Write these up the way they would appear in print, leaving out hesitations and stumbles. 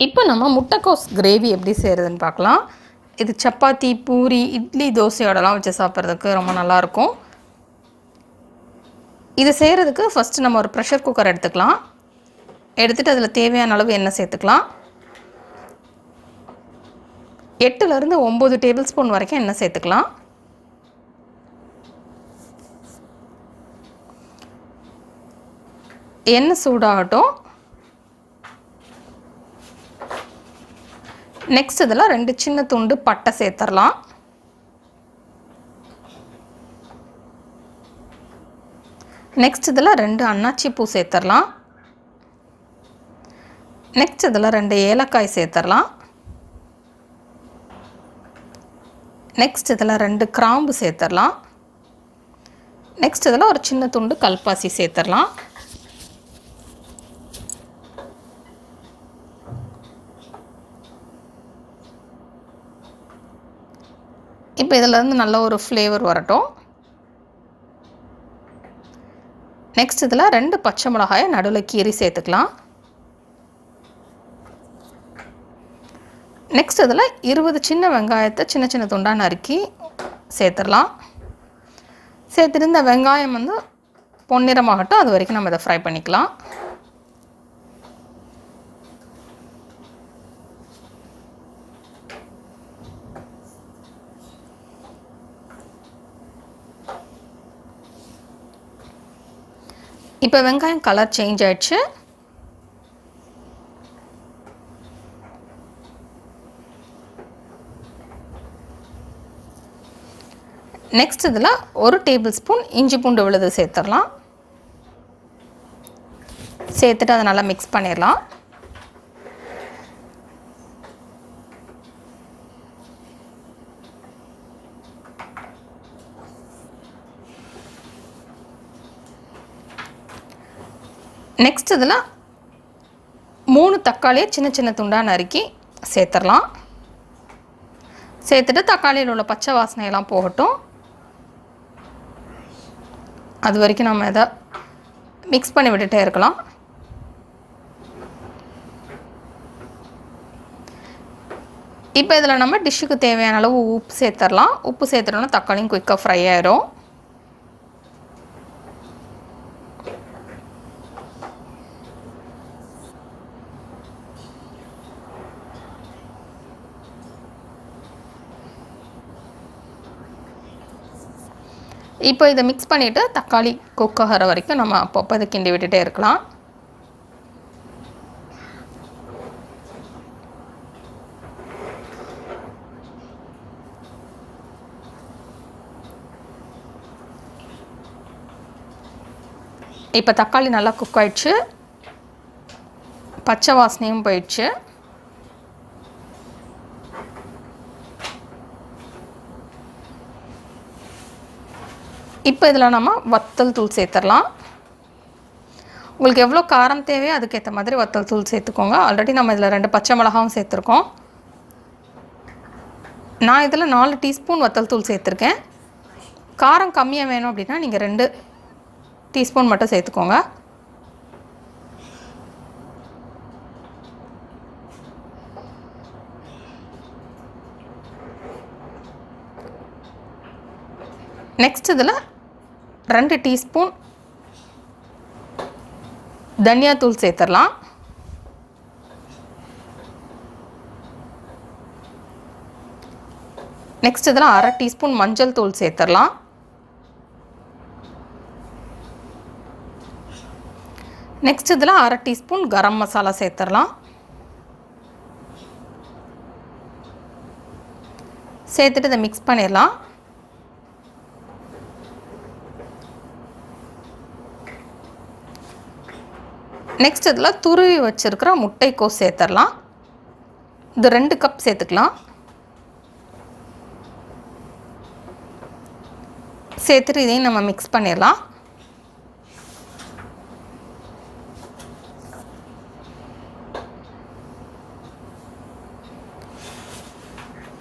இப்போ நம்ம முட்டைக்கோஸ் கிரேவி எப்படி செய்கிறதுன்னு பார்க்கலாம். இது சப்பாத்தி, பூரி, இட்லி, தோசையோடலாம் வச்சு சாப்பிட்றதுக்கு ரொம்ப நல்லாயிருக்கும். இது செய்கிறதுக்கு ஃபஸ்ட்டு நம்ம ஒரு ப்ரெஷர் குக்கர் எடுத்துக்கலாம். எடுத்துகிட்டு அதில் தேவையான அளவு எண்ணெய் சேர்த்துக்கலாம். 8லேருந்து 9 டேபிள் ஸ்பூன் வரைக்கும் எண்ணெய் சேர்த்துக்கலாம். எண்ணெய் சூடாகட்டும். நெக்ஸ்ட் இதில் 2 சின்ன துண்டு பட்டை சேர்த்துடலாம். நெக்ஸ்ட் இதில் 2 அன்னாச்சி பூ சேர்த்துடலாம். நெக்ஸ்ட் இதில் 2 ஏலக்காய் சேர்த்துடலாம். நெக்ஸ்ட் இதில் 2 கிராம்பு சேர்த்துடலாம். நெக்ஸ்ட் இதில் ஒரு சின்ன துண்டு கல்பாசி சேர்த்துடலாம். இப்போ இதிலேருந்து நல்ல ஒரு ஃப்ளேவர் வரட்டும். நெக்ஸ்ட் இதில் 2 பச்சை மிளகாயை நடுவில் கீறி சேர்த்துக்கலாம். நெக்ஸ்ட் இதில் 20 சின்ன வெங்காயத்தை சின்ன சின்ன துண்டாக நறுக்கி சேர்த்துடலாம். சேர்த்துட்டு இந்த வெங்காயம் பொன்னிறமாகட்டும், அது வரைக்கும் நம்ம இதை ஃப்ரை பண்ணிக்கலாம். இப்போ வெங்காயம் கலர் சேஞ்ச் ஆயிடுச்சு. நெக்ஸ்ட் இதில் 1 டேபிள் ஸ்பூன் இஞ்சி பூண்டு விழுது சேர்த்துடலாம். சேர்த்துட்டு அதை நல்லா மிக்ஸ் பண்ணிடலாம். நெக்ஸ்ட் இதில் 3 தக்காளியை சின்ன சின்ன துண்டாக நறுக்கி சேர்த்துடலாம். சேர்த்துட்டு தக்காளியில் உள்ள பச்சை வாசனையெல்லாம் போகட்டும். அது வரைக்கும் நம்ம இதை மிக்ஸ் பண்ணி விட்டுட்டே இருக்கலாம். இப்போ இதில் நம்ம டிஷ்ஷுக்கு தேவையான அளவு உப்பு சேர்த்துடலாம். உப்பு சேர்த்துட்டோன்னா தக்காளியும் குயிக்காக ஃப்ரை ஆயிடும். இப்போ இதை மிக்ஸ் பண்ணிவிட்டு தக்காளி குக் ஆகிற வரைக்கும் நம்ம அப்பப்போ இதை கிண்டி விட்டுட்டே இருக்கலாம். இப்போ தக்காளி நல்லா குக் ஆயிடுச்சு. பச்சை வாசனையும் போயிடுச்சு. இப்போ இதில் நம்ம வத்தல் தூள் சேர்த்துடலாம். உங்களுக்கு எவ்வளோ காரம் தேவையோ அதுக்கேற்ற மாதிரி வத்தல் தூள் சேர்த்துக்கோங்க. ஆல்ரெடி நம்ம இதில் 2 பச்சை மிளகாவும் சேர்த்துருக்கோம். நான் இதில் 4 டீஸ்பூன் வத்தல் தூள் சேர்த்துருக்கேன். காரம் கம்மியாக வேணும் அப்படின்னா நீங்கள் 2 டீஸ்பூன் மட்டும் சேர்த்துக்கோங்க. நெக்ஸ்ட் இதில் 2 டீஸ்பூன் தனியாத்தூள் சேர்த்துடலாம். நெக்ஸ்ட் இதில் 1/2 டீஸ்பூன் மஞ்சள் தூள் சேர்த்துடலாம். நெக்ஸ்ட் இதில் 1/2 டீஸ்பூன் கரம் மசாலா சேர்த்துடலாம். சேர்த்துட்டு இதை மிக்ஸ் பண்ணிடலாம். நெக்ஸ்ட் இதில் துருவி வச்சுருக்கிற முட்டைக்கோஸ் சேர்த்துடலாம். இது 2 கப் சேர்த்துக்கலாம். சேர்த்துட்டு இதையும் நம்ம மிக்ஸ் பண்ணிடலாம்.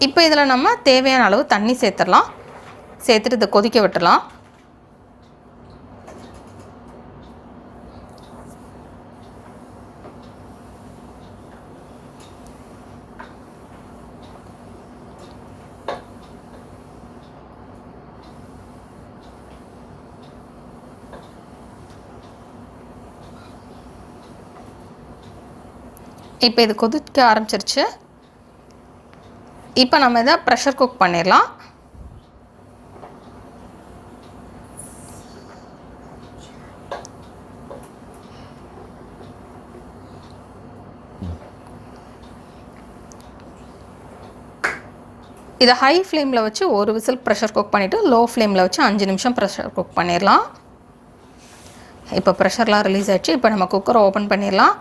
இப்போ இதில் நம்ம தேவையான அளவு தண்ணி சேர்த்துடலாம். சேர்த்துட்டு இதை கொதிக்க விட்டுடலாம். இப்போ இது கொதிக்க ஆரம்பிச்சிருச்சு. இப்போ நம்ம இதை ப்ரெஷர் குக் பண்ணிடலாம். இதை ஹை ஃப்ளேமில் வச்சு ஒரு விசில் ப்ரெஷர் குக் பண்ணிவிட்டு லோ ஃப்ளேமில் வச்சு 5 நிமிஷம் ப்ரெஷர் குக் பண்ணிடலாம். இப்போ ப்ரெஷர்லாம் ரிலீஸ் ஆகிடுச்சு. இப்போ நம்ம குக்கரை ஓப்பன் பண்ணிடலாம்.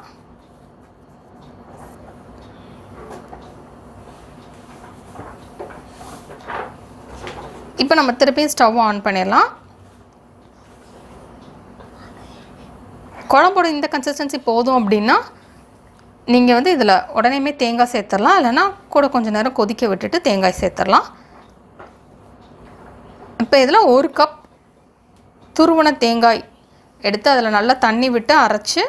இப்போ நம்ம திருப்பியும் ஸ்டவ் ஆன் பண்ணிடலாம். குழம்போட இந்த கன்சிஸ்டன்சி போதும் அப்படின்னா நீங்கள் வந்து இதில் உடனேமே தேங்காய் சேர்த்துடலாம். இல்லைனா கூட கொஞ்சம் நேரம் கொதிக்க விட்டுட்டு தேங்காய் சேர்த்துடலாம். இப்போ இதில் 1 கப் துருவன தேங்காய் எடுத்து அதில் நல்லா தண்ணி விட்டு அரைச்சி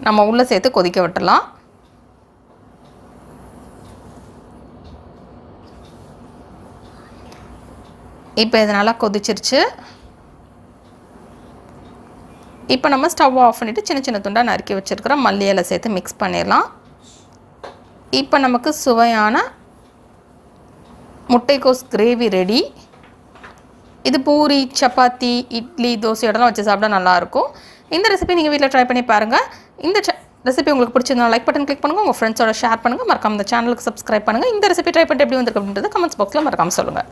நம்ம உள்ளே சேர்த்து கொதிக்க விட்டுடலாம். இப்போ இது நல்லா கொதிச்சிருச்சு. இப்போ நம்ம ஸ்டவ் ஆஃப் பண்ணிவிட்டு சின்ன சின்ன துண்டாக நறுக்கி வச்சுருக்கிற மல்லி இலை சேர்த்து மிக்ஸ் பண்ணிடலாம். இப்போ நமக்கு சுவையான முட்டைக்கோஸ் கிரேவி ரெடி. இது பூரி, சப்பாத்தி, இட்லி, தோசையோடலாம் வச்சு சாப்பிட நல்லாயிருக்கும். இந்த ரெசிபி நீங்கள் வீட்டில் ட்ரை பண்ணி பாருங்கள். இந்த ரெசிபி உங்களுக்கு பிடிச்சிருந்தா லைக் பட்டன் கிளிக் பண்ணுங்கள். உங்கள் ஃப்ரெண்ட்ஸோட ஷேர் பண்ணுங்கள். மறக்காம இந்த சேனலுக்கு சப்ஸ்கிரைப் பண்ணுங்கள். இந்த ரெசிபி ட்ரை பண்ணிட்டு எப்படி வந்திருக்கு அப்படின்றத கமெண்ட்ஸ் பாக்ஸில் மறக்காமல் சொல்லுங்கள்.